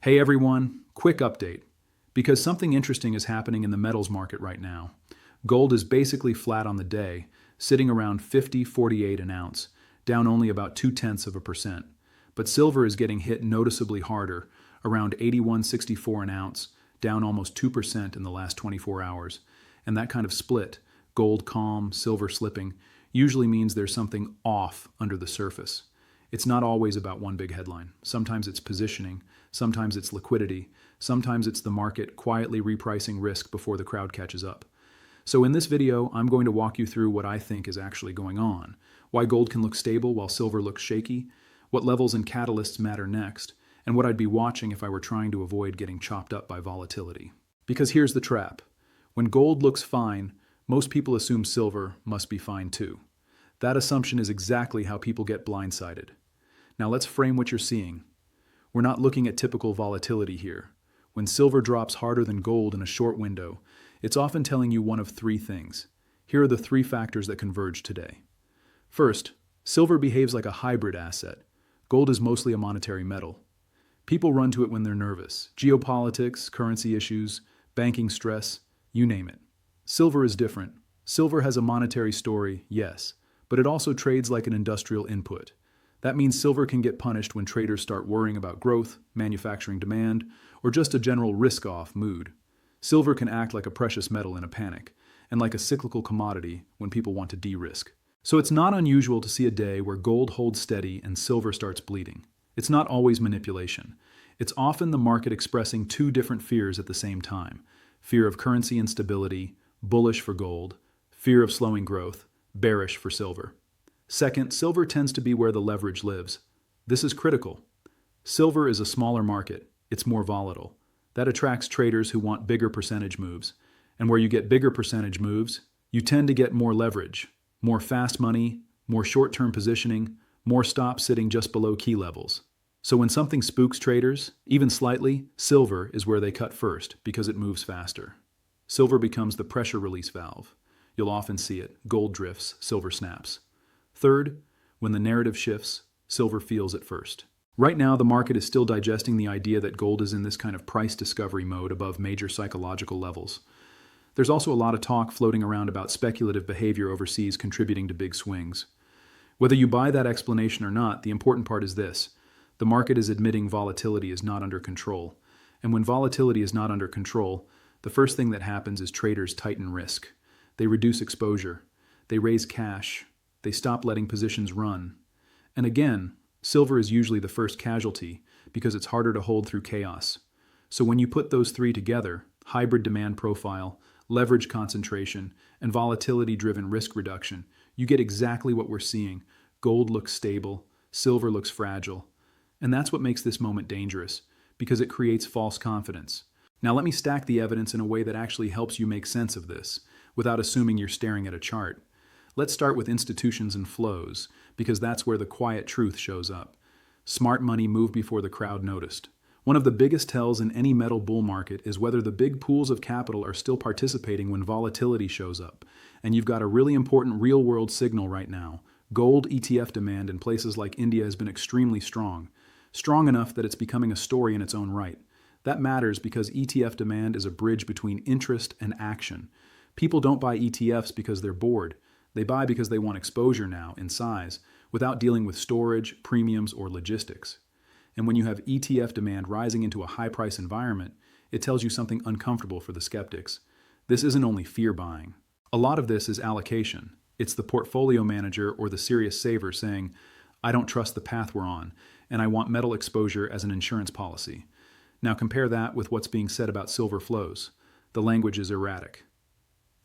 Hey everyone, quick update. Because something interesting is happening in the metals market right now. Gold is basically flat on the day, sitting around 50.48 an ounce, down only about 0.2%. But silver is getting hit noticeably harder, around 81.64 an ounce, down almost 2% in the last 24 hours. And that kind of split, gold calm, silver slipping, usually means there's something off under the surface. It's not always about one big headline. Sometimes it's positioning, sometimes it's liquidity, sometimes it's the market quietly repricing risk before the crowd catches up. So in this video, I'm going to walk you through what I think is actually going on, why gold can look stable while silver looks shaky, what levels and catalysts matter next, and what I'd be watching if I were trying to avoid getting chopped up by volatility. Because here's the trap. When gold looks fine, most people assume silver must be fine too. That assumption is exactly how people get blindsided. Now let's frame what you're seeing. We're not looking at typical volatility here. When silver drops harder than gold in a short window, it's often telling you one of three things. Here are the three factors that converge today. First, silver behaves like a hybrid asset. Gold is mostly a monetary metal. People run to it when they're nervous. Geopolitics, currency issues, banking stress, you name it. Silver is different. Silver has a monetary story, yes, but it also trades like an industrial input. That means silver can get punished when traders start worrying about growth, manufacturing demand, or just a general risk-off mood. Silver can act like a precious metal in a panic, and like a cyclical commodity when people want to de-risk. So it's not unusual to see a day where gold holds steady and silver starts bleeding. It's not always manipulation. It's often the market expressing two different fears at the same time. Fear of currency instability, bullish for gold, fear of slowing growth, bearish for silver. Second, silver tends to be where the leverage lives. This is critical. Silver is a smaller market. It's more volatile. That attracts traders who want bigger percentage moves. And where you get bigger percentage moves, you tend to get more leverage, more fast money, more short-term positioning, more stops sitting just below key levels. So when something spooks traders, even slightly, silver is where they cut first because it moves faster. Silver becomes the pressure release valve. You'll often see it. Gold drifts, silver snaps. Third, when the narrative shifts, silver feels it first. Right now, the market is still digesting the idea that gold is in this kind of price discovery mode above major psychological levels. There's also a lot of talk floating around about speculative behavior overseas contributing to big swings. Whether you buy that explanation or not, the important part is this. The market is admitting volatility is not under control. And when volatility is not under control, the first thing that happens is traders tighten risk. They reduce exposure. They raise cash. They stop letting positions run. And again, silver is usually the first casualty because it's harder to hold through chaos. So when you put those three together, hybrid demand profile, leverage concentration, and volatility-driven risk reduction, you get exactly what we're seeing. Gold looks stable, silver looks fragile. And that's what makes this moment dangerous, because it creates false confidence. Now let me stack the evidence in a way that actually helps you make sense of this, without assuming you're staring at a chart. Let's start with institutions and flows, because that's where the quiet truth shows up. Smart money moved before the crowd noticed. One of the biggest tells in any metal bull market is whether the big pools of capital are still participating when volatility shows up. And you've got a really important real-world signal right now. Gold ETF demand in places like India has been extremely strong. Strong enough that it's becoming a story in its own right. That matters because ETF demand is a bridge between interest and action. People don't buy ETFs because they're bored. They buy because they want exposure now, in size, without dealing with storage, premiums, or logistics. And when you have ETF demand rising into a high-price environment, it tells you something uncomfortable for the skeptics. This isn't only fear buying. A lot of this is allocation. It's the portfolio manager or the serious saver saying, I don't trust the path we're on, and I want metal exposure as an insurance policy. Now compare that with what's being said about silver flows. The language is erratic.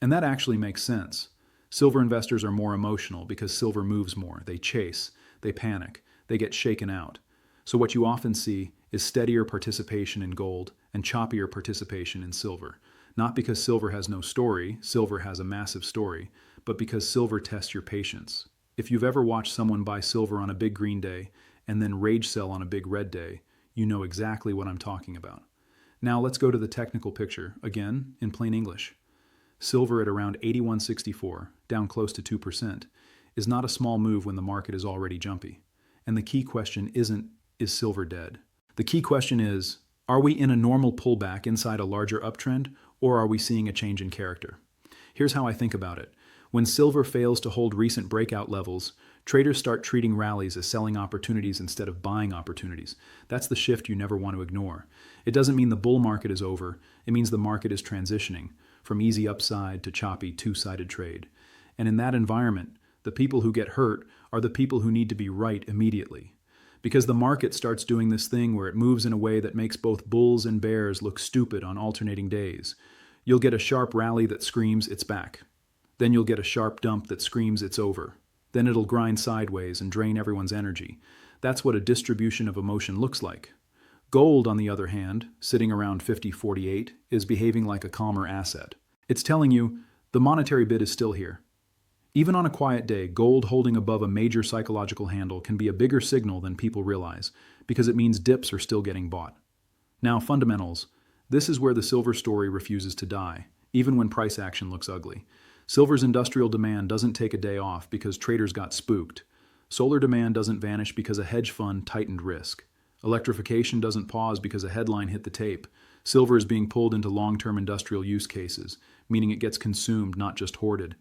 And that actually makes sense. Silver investors are more emotional because silver moves more. They chase, they panic, they get shaken out. So what you often see is steadier participation in gold and choppier participation in silver. Not because silver has no story, silver has a massive story, but because silver tests your patience. If you've ever watched someone buy silver on a big green day and then rage sell on a big red day, you know exactly what I'm talking about. Now let's go to the technical picture, again, in plain English. Silver at around 81.64, down close to 2%, is not a small move when the market is already jumpy. And the key question isn't, is silver dead? The key question is Are we in a normal pullback inside a larger uptrend, or are we seeing a change in character? Here's how I think about it. When silver fails to hold recent breakout levels, traders start treating rallies as selling opportunities instead of buying opportunities. That's the shift you never want to ignore. It doesn't mean the bull market is over. It means the market is transitioning from easy upside to choppy two-sided trade. And in that environment, the people who get hurt are the people who need to be right immediately. Because the market starts doing this thing where it moves in a way that makes both bulls and bears look stupid on alternating days. You'll get a sharp rally that screams it's back. Then you'll get a sharp dump that screams it's over. Then it'll grind sideways and drain everyone's energy. That's what a distribution of emotion looks like. Gold, on the other hand, sitting around 50.48, is behaving like a calmer asset. It's telling you, the monetary bid is still here. Even on a quiet day, gold holding above a major psychological handle can be a bigger signal than people realize, because it means dips are still getting bought. Now, fundamentals. This is where the silver story refuses to die, even when price action looks ugly. Silver's industrial demand doesn't take a day off because traders got spooked. Solar demand doesn't vanish because a hedge fund tightened risk. Electrification doesn't pause because a headline hit the tape. Silver is being pulled into long-term industrial use cases, meaning it gets consumed, not just hoarded.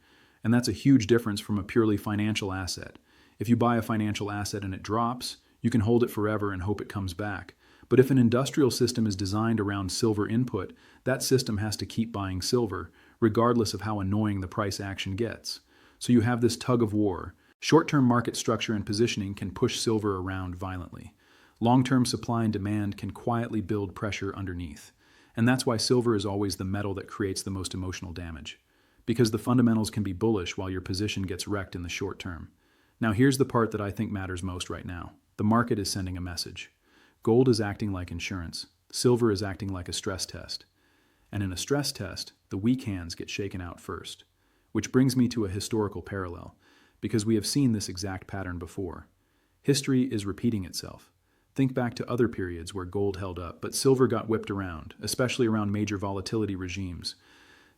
And that's a huge difference from a purely financial asset. If you buy a financial asset and it drops, you can hold it forever and hope it comes back. But if an industrial system is designed around silver input, that system has to keep buying silver, regardless of how annoying the price action gets. So you have this tug of war. Short-term market structure and positioning can push silver around violently. Long-term supply and demand can quietly build pressure underneath. And that's why silver is always the metal that creates the most emotional damage. Because the fundamentals can be bullish while your position gets wrecked in the short term. Now here's the part that I think matters most right now. The market is sending a message. Gold is acting like insurance. Silver is acting like a stress test. And in a stress test, the weak hands get shaken out first. Which brings me to a historical parallel, because we have seen this exact pattern before. History is repeating itself. Think back to other periods where gold held up, but silver got whipped around, especially around major volatility regimes.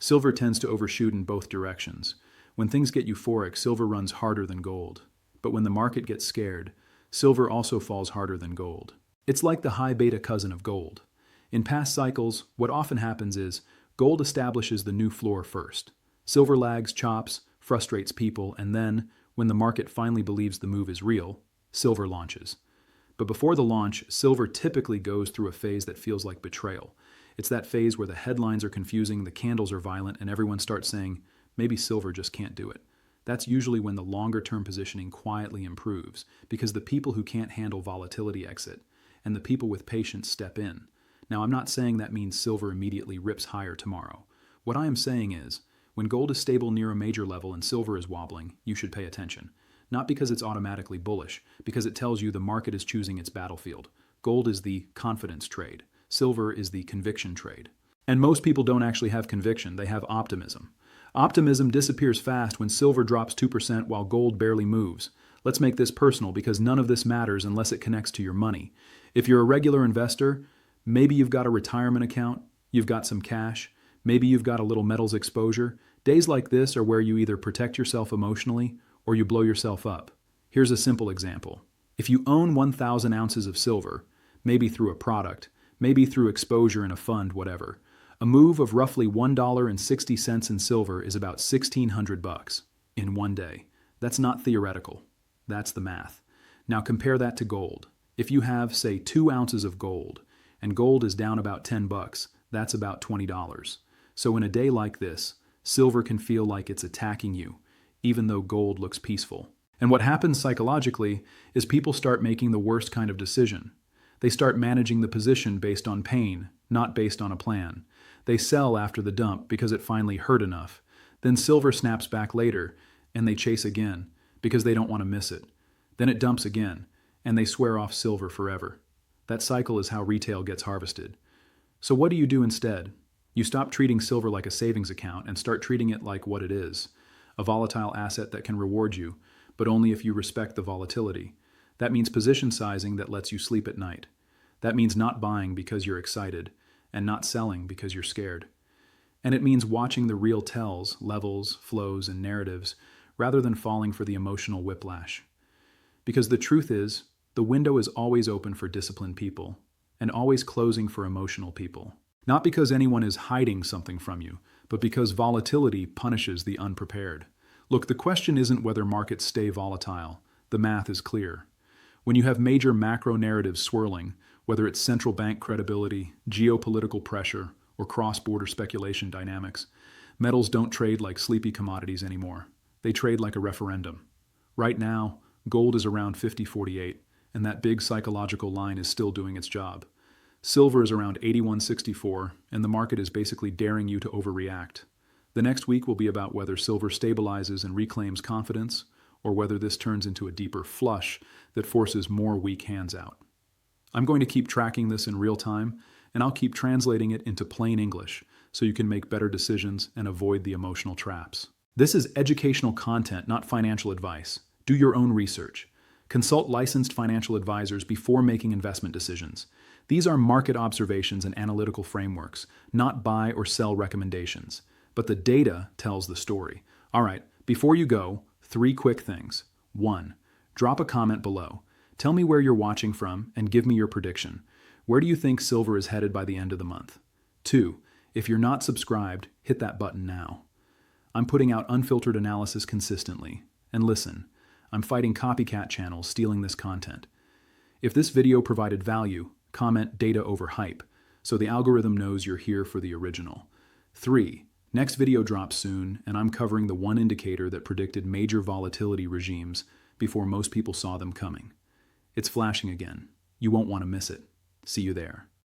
Silver tends to overshoot in both directions. When things get euphoric, silver runs harder than gold. But when the market gets scared, silver also falls harder than gold. It's like the high beta cousin of gold. In past cycles, what often happens is gold establishes the new floor first. Silver lags, chops, frustrates people, and then, when the market finally believes the move is real, silver launches. But before the launch, silver typically goes through a phase that feels like betrayal. It's that phase where the headlines are confusing, the candles are violent, and everyone starts saying, maybe silver just can't do it. That's usually when the longer-term positioning quietly improves, because the people who can't handle volatility exit, and the people with patience step in. Now, I'm not saying that means silver immediately rips higher tomorrow. What I am saying is, when gold is stable near a major level and silver is wobbling, you should pay attention. Not because it's automatically bullish, because it tells you the market is choosing its battlefield. Gold is the confidence trade. Silver is the conviction trade. And most people don't actually have conviction, they have optimism. Optimism disappears fast when silver drops 2% while gold barely moves. Let's make this personal because none of this matters unless it connects to your money. If you're a regular investor, maybe you've got a retirement account, you've got some cash, maybe you've got a little metals exposure. Days like this are where you either protect yourself emotionally or you blow yourself up. Here's a simple example. If you own 1,000 ounces of silver, maybe through a product, maybe through exposure in a fund, whatever, a move of roughly $1.60 in silver is about $1,600 in one day. That's not theoretical. That's the math. Now compare that to gold. If you have, say, 2 ounces of gold, and gold is down about $10, that's about $20. So in a day like this, silver can feel like it's attacking you, even though gold looks peaceful. And what happens psychologically is people start making the worst kind of decision. They start managing the position based on pain, not based on a plan. They sell after the dump because it finally hurt enough. Then silver snaps back later, and they chase again because they don't want to miss it. Then it dumps again, and they swear off silver forever. That cycle is how retail gets harvested. So what do you do instead? You stop treating silver like a savings account and start treating it like what it is, a volatile asset that can reward you, but only if you respect the volatility. That means position sizing that lets you sleep at night. That means not buying because you're excited, and not selling because you're scared. And it means watching the real tells, levels, flows, and narratives, rather than falling for the emotional whiplash. Because the truth is, the window is always open for disciplined people, and always closing for emotional people. Not because anyone is hiding something from you, but because volatility punishes the unprepared. Look, the question isn't whether markets stay volatile. The math is clear. When you have major macro narratives swirling, whether it's central bank credibility, geopolitical pressure, or cross-border speculation dynamics, metals don't trade like sleepy commodities anymore. They trade like a referendum. Right now, gold is around 50.48, and that big psychological line is still doing its job. Silver is around 81.64, and the market is basically daring you to overreact. The next week will be about whether silver stabilizes and reclaims confidence, or whether this turns into a deeper flush that forces more weak hands out. I'm going to keep tracking this in real time, and I'll keep translating it into plain English so you can make better decisions and avoid the emotional traps. This is educational content, not financial advice. Do your own research. Consult licensed financial advisors before making investment decisions. These are market observations and analytical frameworks, not buy or sell recommendations. But the data tells the story. All right, before you go, 3 quick things. 1. Drop a comment below. Tell me where you're watching from and give me your prediction. Where do you think silver is headed by the end of the month? 2. If you're not subscribed, hit that button now. I'm putting out unfiltered analysis consistently. And listen, I'm fighting copycat channels stealing this content. If this video provided value, comment data over hype, so the algorithm knows you're here for the original. 3. Next video drops soon, and I'm covering the one indicator that predicted major volatility regimes before most people saw them coming. It's flashing again. You won't want to miss it. See you there.